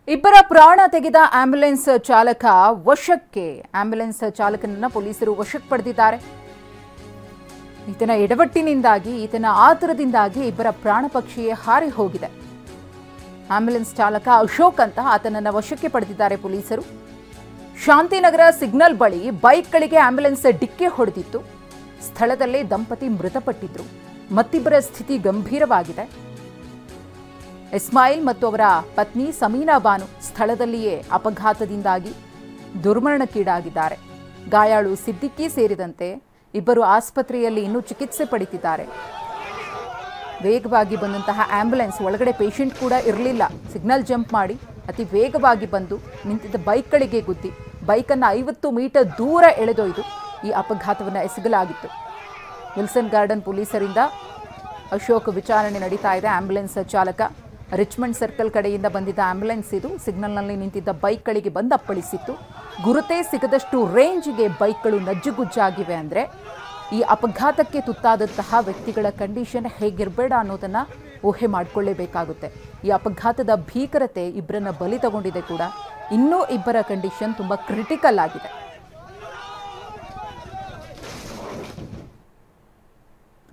ಇಬ್ಬರ ಪ್ರಾಣ ತೆಗೆದ ಆಂಬ್ಯುಲೆನ್ಸ್ ಚಾಲಕ ವಶಕ್ಕೆ. ಆಂಬ್ಯುಲೆನ್ಸ್ ಚಾಲಕನನ್ನ ಪೊಲೀಸರು ವಶಕ್ಕೆ ಪಡೆದಿದ್ದಾರೆ. ಈತನ ಎಡವಟ್ಟಿನಿಂದಾಗಿ, ಈತನ ಆತುರದಿಂದಾಗಿ ಇಬ್ಬರ ಪ್ರಾಣ ಪಕ್ಷಿಯೇ ಹಾರಿ ಹೋಗಿದೆ. ಆಂಬ್ಯುಲೆನ್ಸ್ ಚಾಲಕ ಅಶೋಕ್ ಅಂತ ಆತನನ್ನ ವಶಕ್ಕೆ ಪಡೆದಿದ್ದಾರೆ ಪೊಲೀಸರು. ಶಾಂತಿನಗರ ಸಿಗ್ನಲ್ ಬಳಿ ಬೈಕ್ಗಳಿಗೆ ಆಂಬ್ಯುಲೆನ್ಸ್ ಡಿಕ್ಕಿ ಹೊಡೆದಿತ್ತು. ಸ್ಥಳದಲ್ಲೇ ದಂಪತಿ ಮೃತಪಟ್ಟಿದ್ರು. ಮತ್ತಿಬ್ಬರ ಸ್ಥಿತಿ ಗಂಭೀರವಾಗಿದೆ. ಇಸ್ಮಾಯಿಲ್ ಮತ್ತು ಅವರ ಪತ್ನಿ ಸಮೀನಾ ಬಾನು ಸ್ಥಳದಲ್ಲಿಯೇ ಅಪಘಾತದಿಂದಾಗಿ ದುರ್ಮರಣಕ್ಕೀಡಾಗಿದ್ದಾರೆ. ಗಾಯಾಳು ಸಿದ್ದಿಕ್ಕಿ ಸೇರಿದಂತೆ ಇಬ್ಬರು ಆಸ್ಪತ್ರೆಯಲ್ಲಿ ಇನ್ನೂ ಚಿಕಿತ್ಸೆ ಪಡೆದಿದ್ದಾರೆ. ವೇಗವಾಗಿ ಬಂದಂತಹ ಆಂಬ್ಯುಲೆನ್ಸ್ ಒಳಗಡೆ ಪೇಷಂಟ್ ಕೂಡ ಇರಲಿಲ್ಲ. ಸಿಗ್ನಲ್ ಜಂಪ್ ಮಾಡಿ ಅತಿ ವೇಗವಾಗಿ ಬಂದು ನಿಂತಿದ್ದ ಬೈಕ್ಗಳಿಗೆ ಗುದ್ದಿ ಬೈಕನ್ನು 50 ಮೀಟರ್ ದೂರ ಎಳೆದೊಯ್ದು ಈ ಅಪಘಾತವನ್ನು ಎಸಗಲಾಗಿತ್ತು. ವಿಲ್ಸನ್ ಗಾರ್ಡನ್ ಪೊಲೀಸರಿಂದ ಅಶೋಕ್ ವಿಚಾರಣೆ ನಡೀತಾ ಇದೆ. ಆಂಬ್ಯುಲೆನ್ಸ್ ಚಾಲಕ ರಿಚ್ಮಂಡ್ ಸರ್ಕಲ್ ಕಡೆಯಿಂದ ಬಂದಿದ್ದ ಆಂಬ್ಯುಲೆನ್ಸ್ ಇದು ಸಿಗ್ನಲ್ನಲ್ಲಿ ನಿಂತಿದ್ದ ಬೈಕ್ಗಳಿಗೆ ಬಂದು ಅಪ್ಪಳಿಸಿತ್ತು. ಗುರುತೇ ಸಿಗದಷ್ಟು ರೇಂಜ್ಗೆ ಬೈಕ್ಗಳು ನಜ್ಜುಗುಜ್ಜಾಗಿವೆ. ಅಂದರೆ ಈ ಅಪಘಾತಕ್ಕೆ ತುತ್ತಾದಂತಹ ವ್ಯಕ್ತಿಗಳ ಕಂಡೀಷನ್ ಹೇಗಿರಬೇಡ ಅನ್ನೋದನ್ನು ಊಹೆ ಮಾಡಿಕೊಳ್ಳೇಬೇಕಾಗುತ್ತೆ. ಈ ಅಪಘಾತದ ಭೀಕರತೆ ಇಬ್ಬರನ್ನ ಬಲಿ ತಗೊಂಡಿದೆ ಕೂಡ. ಇನ್ನೂ ಇಬ್ಬರ ಕಂಡೀಷನ್ ತುಂಬ ಕ್ರಿಟಿಕಲ್ ಆಗಿದೆ.